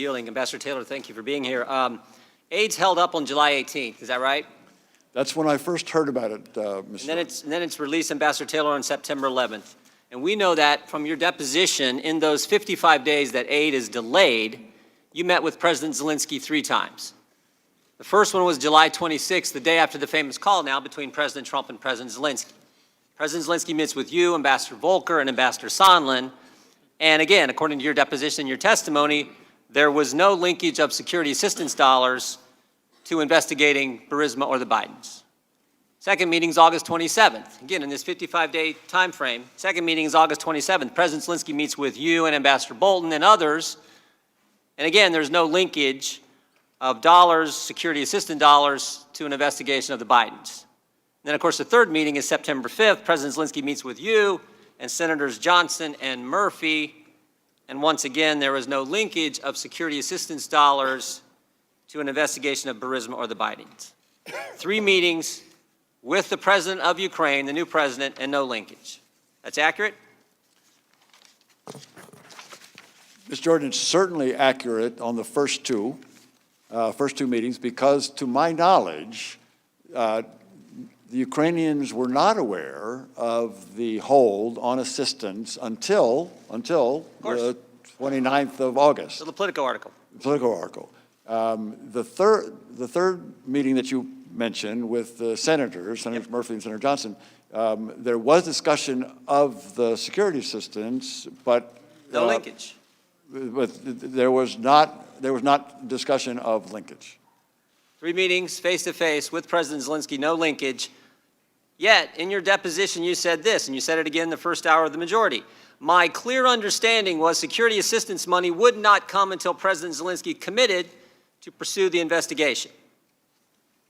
Yielding. Ambassador Taylor, thank you for being here. Aid's held up on July 18th, is that right? That's when I first heard about it, Mr. And then it's released, Ambassador Taylor, on September 11th. And we know that from your deposition, in those 55 days that aid is delayed, you met with President Zelensky 3 times. The first one was July 26th, the day after the famous call now between President Trump and President Zelensky. President Zelensky meets with you, Ambassador Volker, and Ambassador Sondland. And again, according to your deposition and your testimony, there was no linkage of security assistance dollars to investigating Burisma or the Bidens. Second meeting is August 27th. Again, in this 55-day time frame, second meeting is August 27th. President Zelensky meets with you and Ambassador Bolton and others. And again, there's no linkage of dollars, security assistance dollars, to an investigation of the Bidens. And then, of course, the third meeting is September 5th. President Zelensky meets with you and Senators Johnson and Murphy. And once again, there was no linkage of security assistance dollars to an investigation of Burisma or the Bidens. 3 meetings with the president of Ukraine, the new president, and no linkage. That's accurate? Mr. Jordan, it's certainly accurate on the first two meetings because, to my knowledge, the Ukrainians were not aware of the hold on assistance until the 29th of August. So the Politico article. The third meeting that you mentioned with the Senators Murphy and Senator Johnson, there was discussion of the security assistance, but no linkage. But there was not discussion of linkage. 3 meetings face-to-face with President Zelensky, no linkage. Yet, in your deposition, you said this, and you said it again the first hour of the majority. My clear understanding was security assistance money would not come until President Zelensky committed to pursue the investigation.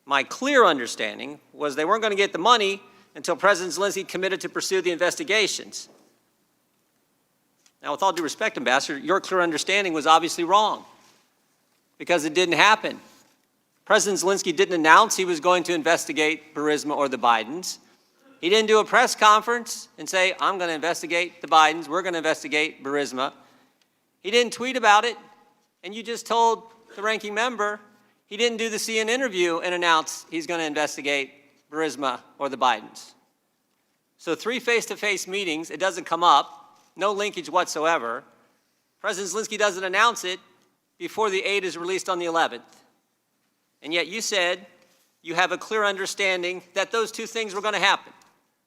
My clear understanding was they weren't going to get the money until President Zelensky committed to pursue the investigations. Now, with all due respect, Ambassador, your clear understanding was obviously wrong because it didn't happen. President Zelensky didn't announce he was going to investigate Burisma or the Bidens. He didn't do a press conference and say, I'm going to investigate the Bidens, we're going to investigate Burisma. He didn't tweet about it, and you just told the ranking member he didn't do the CNN interview and announce he's going to investigate Burisma or the Bidens. So 3 face-to-face meetings, it doesn't come up, no linkage whatsoever. President Zelensky doesn't announce it before the aid is released on the 11th. And yet you said you have a clear understanding that those 2 things were going to happen.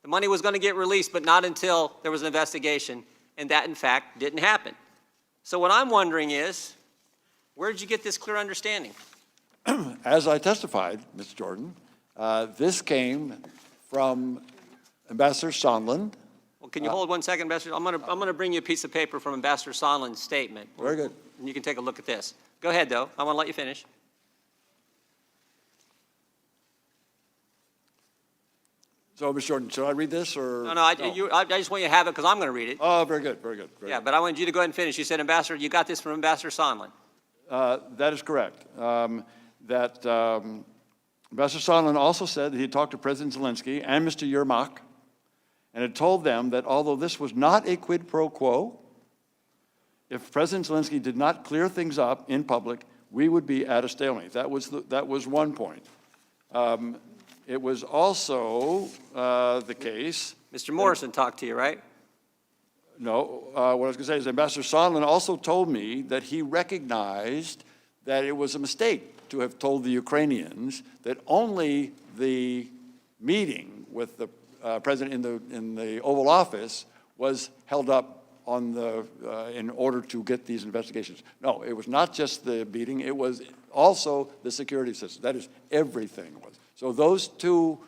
The money was going to get released, but not until there was an investigation, and that, in fact, didn't happen. So what I'm wondering is, where did you get this clear understanding? As I testified, Mr. Jordan, this came from Ambassador Sondland. Well, can you hold 1 second, Ambassador? I'm going to bring you a piece of paper from Ambassador Sondland's statement. Very good. And you can take a look at this. Go ahead, though. I want to let you finish. So, Mr. Jordan, should I read this or? No, I just want you to have it because I'm going to read it. Oh, very good, very good. But I wanted you to go ahead and finish. You said, Ambassador, you got this from Ambassador Sondland. That is correct. Ambassador Sondland also said that he talked to President Zelensky and Mr. Yermak and had told them that although this was not a quid pro quo, if President Zelensky did not clear things up in public, we would be at a stalemate. That was one point. It was also the case. Mr. Morrison talked to you, right? No. What I was going to say is Ambassador Sondland also told me that he recognized that it was a mistake to have told the Ukrainians that only the meeting with the president in the Oval Office was held up on in order to get these investigations. No, it was not just the meeting. It was also the security system. That is, everything was. So those two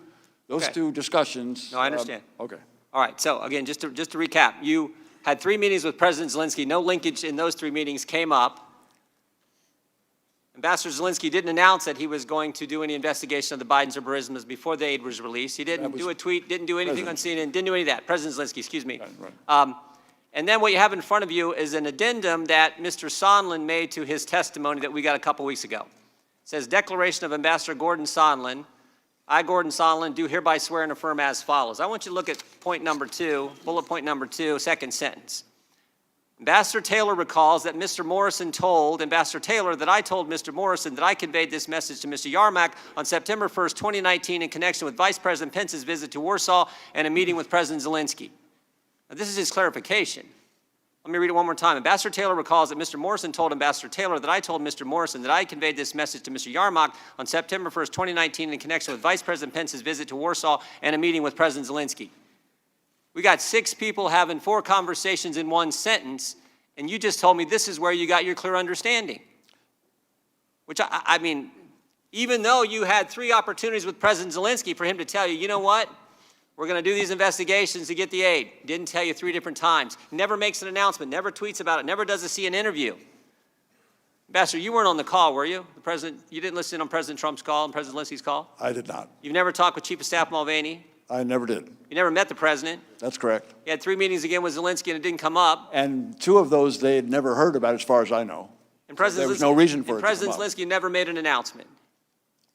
discussions. No, I understand. Okay. All right. So again, just to recap, you had 3 meetings with President Zelensky. No linkage in those 3 meetings came up. Ambassador Zelensky didn't announce that he was going to do any investigation of the Bidens or Burismas before the aid was released. He didn't do a tweet, didn't do anything on CNN, didn't do any of that. President Zelensky, excuse me. Right. And then what you have in front of you is an addendum that Mr. Sondland made to his testimony that we got a couple weeks ago. It says, Declaration of Ambassador Gordon Sondland. I, Gordon Sondland, do hereby swear and affirm as follows. I want you to look at point number 2, bullet point number 2, second sentence. Ambassador Taylor recalls that Mr. Morrison told Ambassador Taylor that I told Mr. Morrison that I conveyed this message to Mr. Yarmak on September 1st, 2019 in connection with Vice President Pence's visit to Warsaw and a meeting with President Zelensky. Now, this is his clarification. Let me read it one more time. Ambassador Taylor recalls that Mr. Morrison told Ambassador Taylor that I told Mr. Morrison that I conveyed this message to Mr. Yarmak on September 1st, 2019 in connection with Vice President Pence's visit to Warsaw and a meeting with President Zelensky. We got 6 people having 4 conversations in one sentence, and you just told me this is where you got your clear understanding. Which, I mean, even though you had 3 opportunities with President Zelensky for him to tell you, you know what, we're going to do these investigations to get the aid. Didn't tell you 3 different times. Never makes an announcement, never tweets about it, never does a CNN interview. Ambassador, you weren't on the call, were you? The president, you didn't listen on President Trump's call and President Zelensky's call? I did not. You've never talked with Chief of Staff Mulvaney? I never did. You never met the president? That's correct. You had 3 meetings again with Zelensky and it didn't come up. And 2 of those they had never heard about as far as I know. And President There was no reason for it to come President up. Zelensky never made an announcement.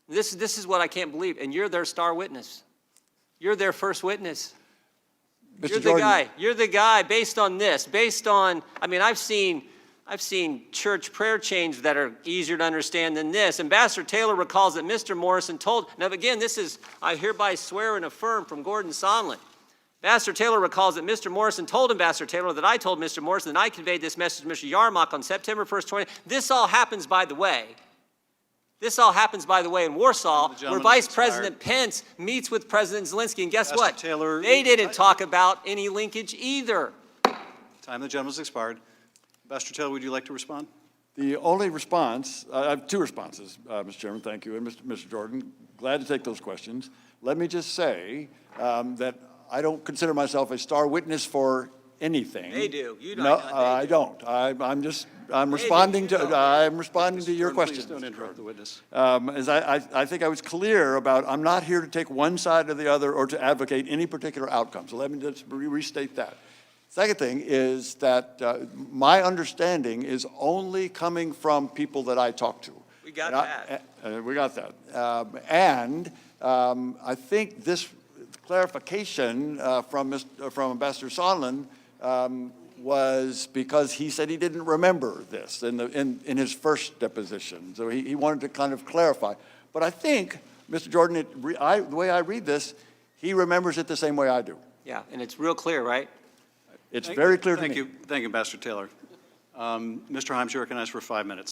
This is what I can't believe. And you're their star witness. You're their first witness. Mr. You're the Jordan, guy. You're the guy based on this, based on, I mean, I've seen church prayer chains that are easier to understand than this. Ambassador Taylor recalls that Mr. Morrison told, now again, this is, I hereby swear and affirm from Gordon Sondland. Ambassador Taylor recalls that Mr. Morrison told Ambassador Taylor that I told Mr. Morrison that I conveyed this message to Mr. Yarmak on September 1st, 20. This all happens, by the way. This all happens, by the way, in Warsaw, where Vice President Pence meets with President Zelensky. And guess Ambassador what? Taylor, They didn't talk about any linkage either. Time of the gentleman's expired. Ambassador Taylor, would you like to respond? The only response, I have 2 responses, Mr. Chairman, thank you, and Mr. Jordan, glad to take those questions. Let me just say that I don't consider myself a star witness for anything. They do. You don't. No, They I do. don't. I'm responding to your Please questions. don't interrupt the witness. As I think I was clear about, I'm not here to take one side or the other or to advocate any particular outcome. So let me just restate that. Second thing is that my understanding is only coming from people that I talk to. We got that. We got that. I think this clarification from Ambassador Sondland was because he said he didn't remember this in his first deposition. So he wanted to kind of clarify. But I think, Mr. Jordan, the way I read this, he remembers it the same way I do. Yeah, and it's real clear, right? It's very clear to me. Thank you, Ambassador Taylor. Mr. Himes, you're recognized for 5 minutes.